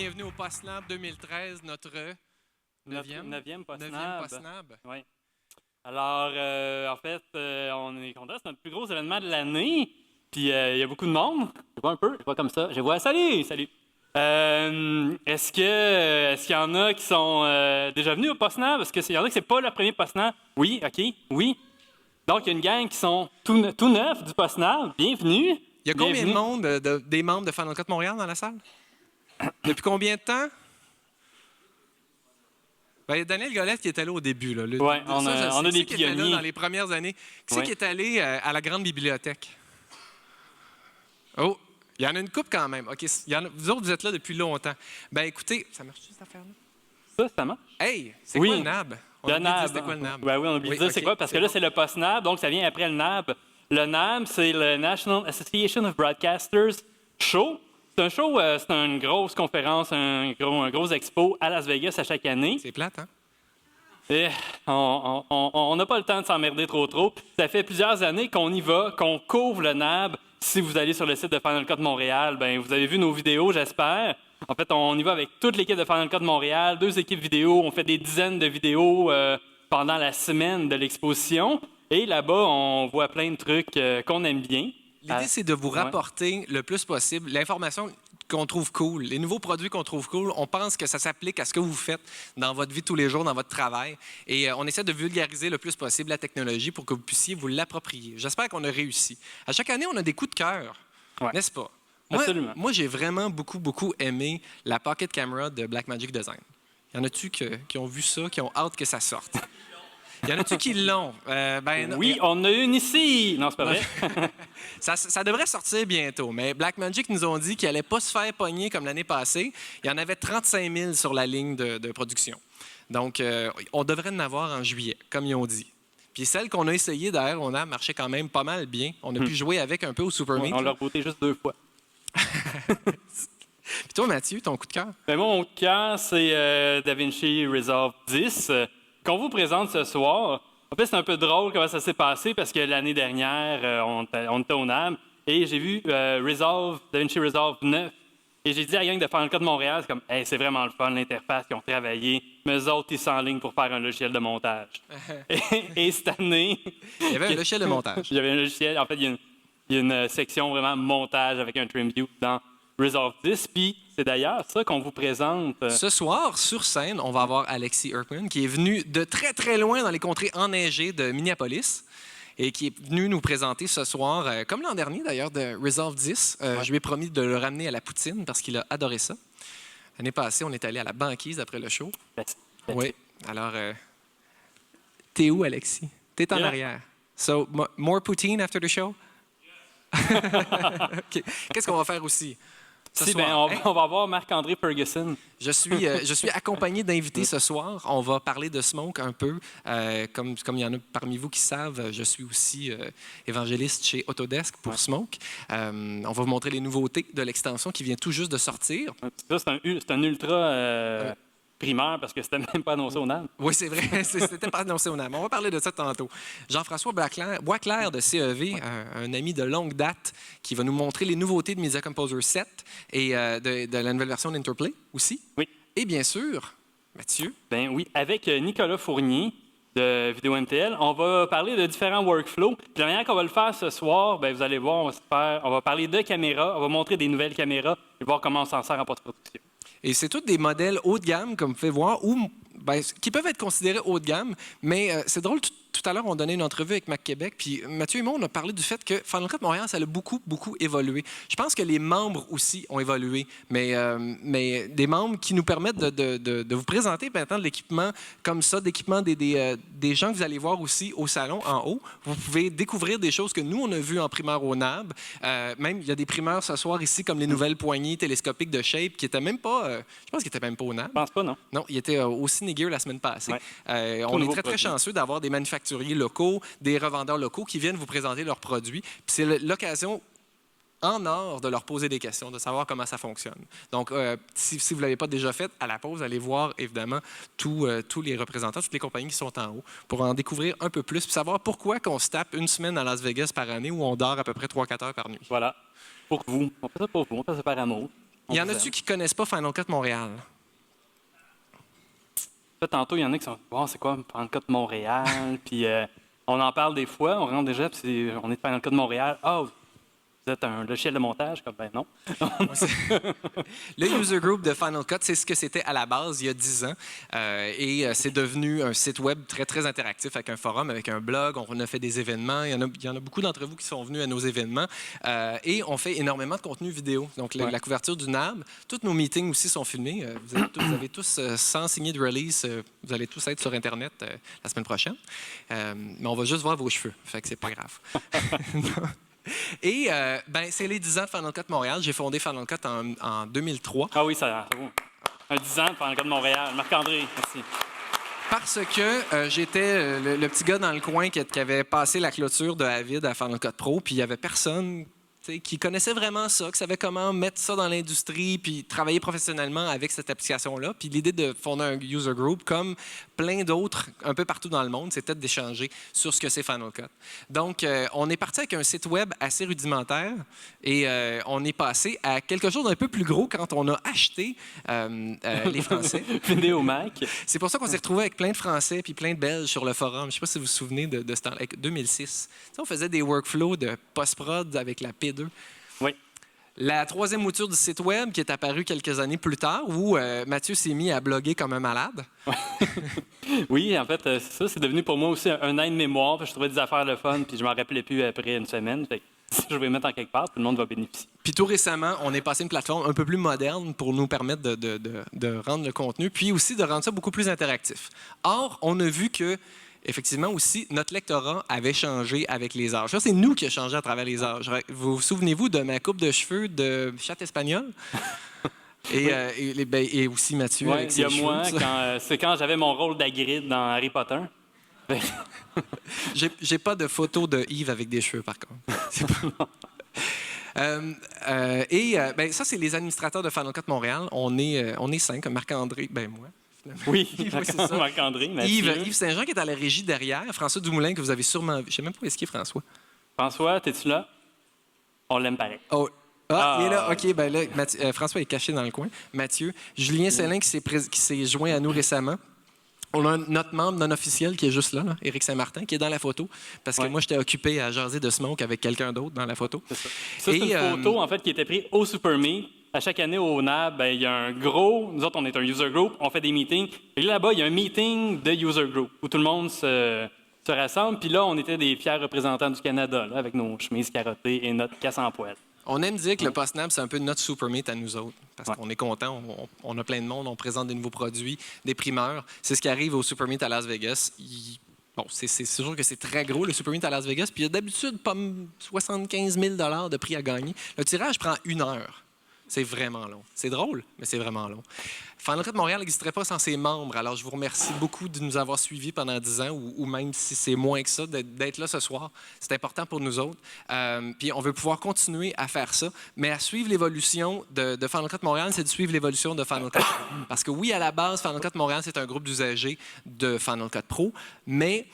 bienvenue au PostNab 2013, notre neuvième neuvième PostNab. PostNab. Oui. Alors, en fait, on est content. C'est notre plus gros événement de l'année. Puis, il y a beaucoup de monde. Je vois un peu, je vois comme ça. Je vois, salut! Est-ce qu'il y en a qui sont déjà venus au PostNab? Est-ce qu'il y en a qui c'est pas leur premier PostNab? Oui, OK, oui. Donc, il y a une gang qui sont tout neufs du PostNab. Bienvenue. Il y a combien de Bienvenue. monde, des membres de Final Cut Montréal dans la salle? Depuis combien de temps? Ben, il y a Daniel Golette qui était là au début. Là. Ouais, on a des Qui était là pionniers. dans les premières années. Qui c'est Ouais. qui est allé à la grande bibliothèque? Oh, il y en a une couple quand même. OK, vous autres, vous êtes là depuis longtemps. Ben écoutez, ça marche-tu cette affaire-là? Ça marche? Hey, c'est Oui. quoi le NAB? On a Le oublié de dire NAB. c'était quoi le NAB? Ben oui, on a oublié de dire c'est quoi, parce que là, c'est le PostNab, donc ça vient après le NAB. Le NAB, c'est le National Association of Broadcasters Show. C'est un show, c'est une grosse conférence, un gros expo à Las Vegas à chaque année. C'est plate, hein? Et on n'a pas le temps de s'emmerder trop. Ça fait plusieurs années qu'on y va, qu'on couvre le NAB. Si vous allez sur le site de Final Cut Montréal, ben vous avez vu nos vidéos, j'espère. En fait, on y va avec toute l'équipe de Final Cut Montréal, 2 équipes vidéo. On fait des dizaines de vidéos pendant la semaine de l'exposition. Et là-bas, on voit plein de trucs qu'on aime bien. L'idée, c'est de vous rapporter le plus possible l'information qu'on trouve cool, les nouveaux produits qu'on trouve cool. On pense que ça s'applique à ce que vous faites dans votre vie de tous les jours, dans votre travail. Et on essaie de vulgariser le plus possible la technologie pour que vous puissiez vous l'approprier. J'espère qu'on a réussi. À chaque année, on a des coups de cœur, n'est-ce pas? Absolument. Moi, j'ai vraiment beaucoup aimé la Pocket Camera de Blackmagic Design. Y en a-tu qui ont vu ça, qui ont hâte que ça sorte? Y en a-tu qui l'ont? Oui, on a une ici! Non, c'est pas vrai. Ça devrait sortir bientôt, mais Blackmagic nous ont dit qu'ils n'allaient pas se faire pogner comme l'année passée. Il y en avait 35 000 sur la ligne de production. Donc, on devrait en avoir en juillet, comme ils ont dit. Puis celle qu'on a essayée, d'ailleurs, on a marché quand même pas mal bien. On a pu jouer avec un peu au Super Meet. On l'a rebooté juste 2 fois. Puis toi, Mathieu, ton coup de cœur? Ben moi, mon coup de cœur, c'est DaVinci Resolve 10 qu'on vous présente ce soir. En fait, c'est un peu drôle comment ça s'est passé parce que l'année dernière, on était au NAB et j'ai vu DaVinci Resolve 9 et j'ai dit à la gang de Final Cut Montréal, c'est comme hey, c'est vraiment le fun, l'interface qu'ils ont travaillé, mais eux autres, ils sont en ligne pour faire un logiciel de montage. et cette année... Il y avait un logiciel de montage. Il y avait un logiciel, en fait, il y a une section vraiment montage avec un trim view dans Resolve 10, puis c'est d'ailleurs ça qu'on vous présente. Ce soir, sur scène, on va avoir Alexis Erkman, qui est venu de très loin dans les contrées enneigées de Minneapolis et qui est venu nous présenter ce soir, comme l'an dernier d'ailleurs, de Resolve 10. Je lui ai promis de le ramener à la poutine parce qu'il a adoré ça. L'année passée, on est allé à la banquise après le show. Oui. Alors, t'es où, Alexis? T'es en arrière. So, more poutine after the show? Okay. Qu'est-ce qu'on va faire aussi? On va voir Marc-André Ferguson. Je suis accompagné d'invités ce soir. On va parler de Smoke un peu. Comme il y en a parmi vous qui savent, je suis aussi évangéliste chez Autodesk pour Smoke. On va vous montrer les nouveautés de l'extension qui vient tout juste de sortir. Ça, c'est un ultra primaire parce que c'était même pas annoncé au NAB. Oui, c'est vrai. C'était pas annoncé au NAB. On va parler de ça tantôt. Jean-François Boisclair de CEV, un ami de longue date, qui va nous montrer les nouveautés de Media Composer 7 et de la nouvelle version d'Interplay aussi. Oui. Et bien sûr, Mathieu. Ben oui, avec Nicolas Fournier de Vidéo MTL, on va parler de différents workflows. Puis la manière qu'on va le faire ce soir, ben vous allez voir, on va parler de caméras, on va montrer des nouvelles caméras et voir comment on s'en sert en post-production. Et c'est tous des modèles haut de gamme, comme vous pouvez voir, qui peuvent être considérés haut de gamme, mais c'est drôle, tout à l'heure, on donnait une entrevue avec Mac Québec, puis Mathieu et moi, on a parlé du fait que Final Cut Montréal, ça a beaucoup évolué. Je pense que les membres aussi ont évolué, mais des membres qui nous permettent de vous présenter maintenant de l'équipement comme ça, d'équipement des gens que vous allez voir aussi au salon en haut. Vous pouvez découvrir des choses que nous, on a vues en primeur au NAB. Même, il y a des primeurs ce soir ici, comme les nouvelles poignées télescopiques de Shape, qui n'étaient même pas, je pense qu'ils n'étaient même pas au NAB. Je pense pas, non. Non, ils étaient au Cinegear la semaine passée. Ouais. On est très chanceux d'avoir des manufacturiers locaux, des revendeurs locaux qui viennent vous présenter leurs produits. Puis c'est l'occasion en or de leur poser des questions, de savoir comment ça fonctionne. Donc, si vous ne l'avez pas déjà fait, à la pause, allez voir évidemment tous les représentants, toutes les compagnies qui sont en haut pour en découvrir un peu plus, puis savoir pourquoi qu'on se tape une semaine à Las Vegas par année où on dort à peu près 3-4 heures par nuit. Voilà. Pour vous. On fait ça pour vous. On fait ça par amour. Il y en a-tu qui ne connaissent pas Final Cut Montréal? Tantôt, il y en a qui sont wow, c'est quoi Final Cut Montréal? Puis on en parle des fois, on rentre déjà, puis on est de Final Cut Montréal. Ah, vous êtes un logiciel de montage? Comme ben non. Le user group de Final Cut, c'est ce que c'était à la base il y a 10 ans. C'est devenu un site web très, très interactif avec un forum, avec un blog. On a fait des événements. Il y en a beaucoup d'entre vous qui sont venus à nos événements. Et on fait énormément de contenu vidéo. Donc, la couverture du NAB. Tous nos meetings aussi sont filmés. Vous avez tous, sans signer de release, vous allez tous être sur Internet la semaine prochaine. Mais on va juste voir vos cheveux. Fait que c'est pas grave. Et c'est les 10 ans de Final Cut Montréal. J'ai fondé Final Cut en 2003. Ah oui, ça un 10 ans de Final Cut Montréal. Marc-André, merci. Parce que j'étais le petit gars dans le coin qui avait passé la clôture de Avid à Final Cut Pro, puis il n'y avait personne qui connaissait vraiment ça, qui savait comment mettre ça dans l'industrie, puis travailler professionnellement avec cette application-là. Puis l'idée de fonder un user group, comme plein d'autres un peu partout dans le monde, c'était d'échanger sur ce que c'est Final Cut. Donc, on est parti avec un site web assez rudimentaire et on est passé à quelque chose d'un peu plus gros quand on a acheté les Français. Vidéo Mac. C'est pour ça qu'on s'est retrouvé avec plein de Français puis plein de Belges sur le forum. Je ne sais pas si vous vous souvenez de ce temps, 2006. On faisait des workflows de post-prod avec la P2. Oui. La troisième mouture du site web qui est apparue quelques années plus tard, où Mathieu s'est mis à bloguer comme un malade. Oui, en fait, ça, c'est devenu pour moi aussi un aide-mémoire. Je trouvais des affaires le fun, puis je m'en rappelais plus après une semaine. Fait que, si je vais les mettre en quelque part, tout le monde va bénéficier. Puis tout récemment, on est passé à une plateforme un peu plus moderne pour nous permettre de rendre le contenu, puis aussi de rendre ça beaucoup plus interactif. Or, on a vu que effectivement aussi, notre lectorat avait changé avec les âges. Ça, c'est nous qui avons changé à travers les âges. Vous souvenez-vous de ma coupe de cheveux de chatte espagnole? Et aussi Mathieu. Oui, avec il y a ses moi, cheveux, c'est quand j'avais mon rôle d'Hagrid dans Harry Potter. J'ai pas de photo de Yves avec des cheveux, par contre. Ça, c'est les administrateurs de Final Cut Montréal. On est 5, Marc-André, moi. Oui, c'est ça. Marc-André, Yves Saint-Jean qui est à la régie derrière, François Dumoulin que vous avez sûrement vu. Je ne sais même pas où est-ce qu'il est, François. François, es-tu là? On l'aime pareil. Oh. Il est là. OK, là, François est caché dans le coin. Mathieu. Julien Célin qui s'est joint à nous récemment. On a notre membre non officiel qui est juste là, Éric Saint-Martin, qui est dans la photo. Parce que moi, j'étais occupé à jaser de smoke avec quelqu'un d'autre dans la photo. C'est ça. C'est une photo, en fait, qui était prise au SuperMe. À chaque année, au NAB, il y a un gros... Nous autres, on est un user group, on fait des meetings. Et là-bas, il y a un meeting de user group où tout le monde se rassemble. Puis là, on était des fiers représentants du Canada, là, avec nos chemises carottées et notre casse en poêle. On aime dire que le PostNab, c'est un peu notre SuperMeet à nous autres. Parce qu'on est content, on a plein de monde, on présente des nouveaux produits, des primeurs. C'est ce qui arrive au SuperMeet à Las Vegas. C'est sûr que c'est très gros, le SuperMeet à Las Vegas. Puis il y a d'habitude pas 75 000 $ de prix à gagner. Le tirage prend 1 heure. C'est vraiment long. C'est drôle, mais c'est vraiment long. Final Cut Montréal n'existerait pas sans ses membres. Alors, je vous remercie beaucoup de nous avoir suivis pendant 10 ans, ou même si c'est moins que ça, d'être là ce soir. C'est important pour nous autres. Puis, on veut pouvoir continuer à faire ça. Mais à suivre l'évolution de Final Cut Montréal, c'est de suivre l'évolution de Final Cut. Parce que oui, à la base, Final Cut Montréal, c'est un groupe d'usagers de Final Cut Pro, mais...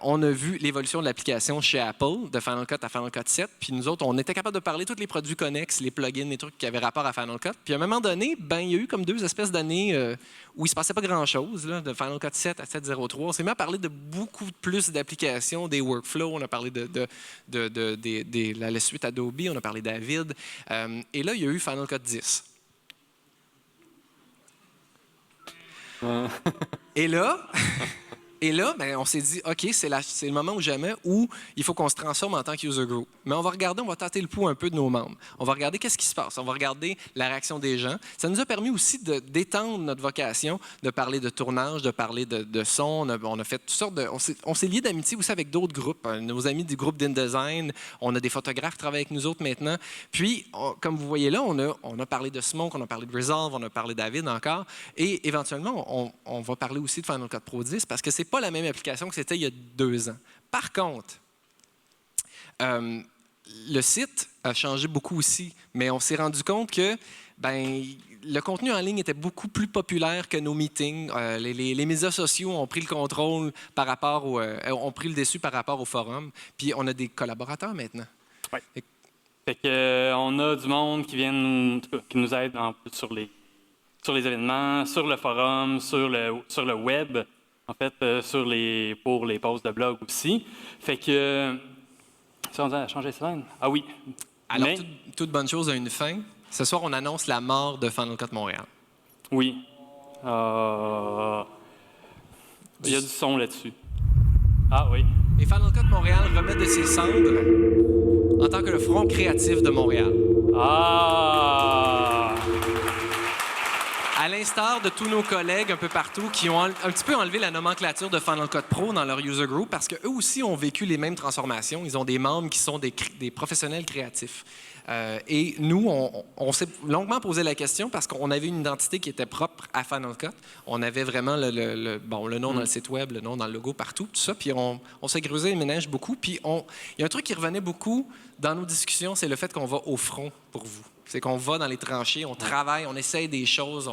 on a vu l'évolution de l'application chez Apple, de Final Cut à Final Cut 7. Puis nous autres, on était capable de parler de tous les produits connexes, les plugins, les trucs qui avaient rapport à Final Cut. Puis à un moment donné, il y a eu comme 2 espèces d'années où il ne se passait pas grand-chose, de Final Cut 7 à 7.03. On s'est mis à parler de beaucoup plus d'applications, des workflows. On a parlé de la suite Adobe, on a parlé d'Avid. Et là, il y a eu Final Cut 10. Et là, on s'est dit, OK, c'est le moment ou jamais où il faut qu'on se transforme en tant qu'user group. Mais on va tâter le pouls un peu de nos membres. On va regarder qu'est-ce qui se passe. On va regarder la réaction des gens. Ça nous a permis aussi d'étendre notre vocation, de parler de tournage, de parler de son. On a fait toutes sortes de... On s'est liés d'amitié aussi avec d'autres groupes. Nos amis du groupe d'InDesign. On a des photographes qui travaillent avec nous autres maintenant. Puis, comme vous voyez là, on a parlé de Smoke, on a parlé de Resolve, on a parlé d'Avid encore. Et éventuellement, on va parler aussi de Final Cut Pro 10 parce que c'est pas la même application que c'était il y a 2 ans. Par contre, le site a changé beaucoup aussi, mais on s'est rendu compte que le contenu en ligne était beaucoup plus populaire que nos meetings. Les médias sociaux ont pris le contrôle ont pris le dessus par rapport au forum. Puis on a des collaborateurs maintenant. Ouais. Fait que, on a du monde qui vient, en tout cas, qui nous aide sur les événements, sur le forum, sur le web, en fait, pour les posts de blog aussi. Fait que, ça, on a changé de scène. Ah oui. Alors, toute bonne chose a une fin. Ce soir, on annonce la mort de Final Cut Montréal. Oui. Il y a du son là-dessus. Ah oui. Et Final Cut Montréal remet de ses cendres en tant que le front créatif de Montréal. Ah! À l'instar de tous nos collègues un peu partout qui ont un petit peu enlevé la nomenclature de Final Cut Pro dans leur user group parce qu'eux aussi ont vécu les mêmes transformations. Ils ont des membres qui sont des professionnels créatifs. Et nous, on s'est longuement posé la question parce qu'on avait une identité qui était propre à Final Cut. On avait vraiment le nom dans le site web, le nom dans le logo, partout, tout ça. Puis on s'est creusé les méninges beaucoup. Puis il y a un truc qui revenait beaucoup dans nos discussions, c'est le fait qu'on va au front pour vous. C'est qu'on va dans les tranchées, on travaille, on essaie des choses,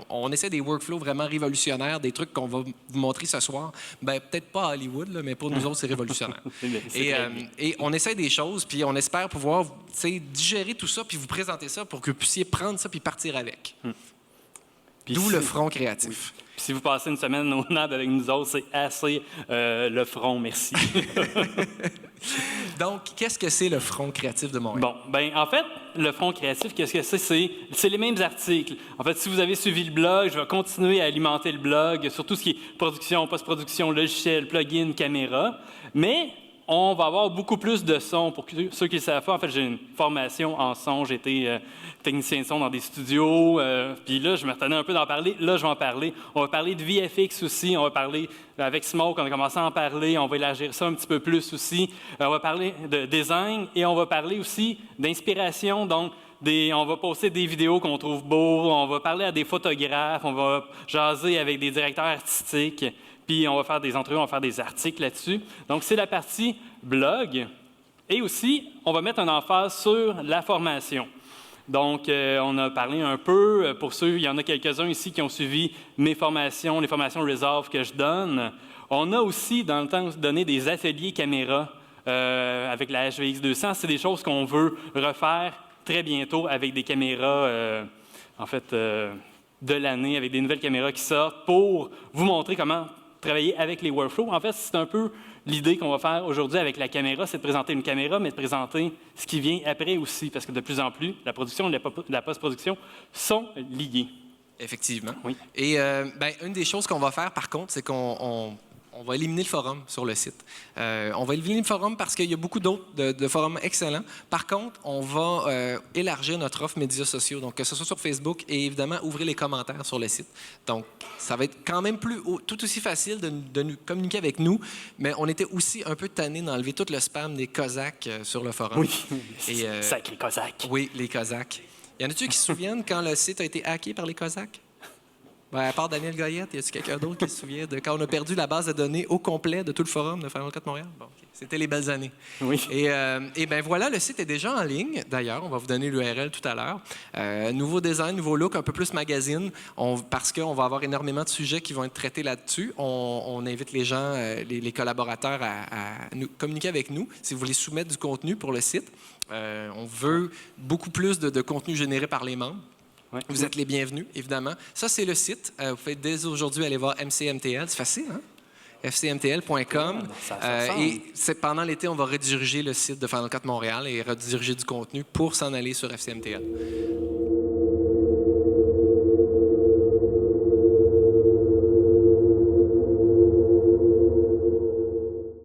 on essaie des workflows vraiment révolutionnaires, des trucs qu'on va vous montrer ce soir. Ben peut-être pas à Hollywood, là, mais pour nous autres, c'est révolutionnaire. Et on essaie des choses, puis on espère pouvoir digérer tout ça, puis vous présenter ça pour que vous puissiez prendre ça puis partir avec. D'où le front créatif. Oui. Puis si vous passez une semaine au NAB avec nous autres, c'est assez le front, merci. Donc, qu'est-ce que c'est le Front créatif de Montréal? Bon, ben en fait, le Front créatif, qu'est-ce que c'est? C'est les mêmes articles. En fait, si vous avez suivi le blog, je vais continuer à alimenter le blog sur tout ce qui est production, post-production, logiciel, plugin, caméra. Mais on va avoir beaucoup plus de son. Pour ceux qui le savent pas, en fait, j'ai une formation en son. J'ai été technicien de son dans des studios. Puis là, je me retenais un peu d'en parler. Là, je vais en parler. On va parler de VFX aussi. On va parler, avec Smoke, on a commencé à en parler. On va élargir ça un petit peu plus aussi. On va parler de design et on va parler aussi d'inspiration. Donc, on va poster des vidéos qu'on trouve beaux. On va parler à des photographes. On va jaser avec des directeurs artistiques. Puis on va faire des entrevues, on va faire des articles là-dessus. Donc, c'est la partie blog. Et aussi, on va mettre un emphase sur la formation. Donc, on a parlé un peu, pour ceux, il y en a quelques-uns ici qui ont suivi mes formations, les formations Resolve que je donne. On a aussi, dans le temps, donné des ateliers caméra avec la HVX 200. C'est des choses qu'on veut refaire très bientôt avec des caméras, de l'année, avec des nouvelles caméras qui sortent pour vous montrer comment travailler avec les workflows. En fait, c'est un peu l'idée qu'on va faire aujourd'hui avec la caméra, c'est de présenter une caméra, mais de présenter ce qui vient après aussi, parce que de plus en plus, la production et la post-production sont liées. Effectivement. Oui. Et une des choses qu'on va faire, par contre, c'est qu'on va éliminer le forum sur le site. On va éliminer le forum parce qu'il y a beaucoup d'autres de forums excellents. Par contre, on va élargir notre offre médias sociaux, donc que ce soit sur Facebook et évidemment ouvrir les commentaires sur le site. Donc, ça va être quand même tout aussi facile de nous communiquer avec nous, mais on était aussi un peu tannés d'enlever tout le spam des Cosaques sur le forum. Oui, sacré Cosaques. Oui, les Cosaques. Y en a-tu qui se souviennent quand le site a été hacké par les Cosaques? Ben, à part Daniel Goyette, y a-t-il quelqu'un d'autre qui se souvient de quand on a perdu la base de données au complet de tout le forum de Final Cut Montréal? Bon, okay. C'était les belles années. Oui. Et bien voilà, le site est déjà en ligne. D'ailleurs, on va vous donner l'URL tout à l'heure. Nouveau design, nouveau look, un peu plus magazine, parce qu'on va avoir énormément de sujets qui vont être traités là-dessus. On invite les gens, les collaborateurs à nous communiquer avec nous si vous voulez soumettre du contenu pour le site. On veut beaucoup plus de contenu généré par les membres. Ouais. Vous êtes les bienvenus, évidemment. Ça, c'est le site. Vous pouvez dès aujourd'hui aller voir MCMTL. C'est facile, hein? fcmtl.com. Et pendant l'été, on va rediriger le site de Final Cut Montréal et rediriger du contenu pour s'en aller sur FCMTL.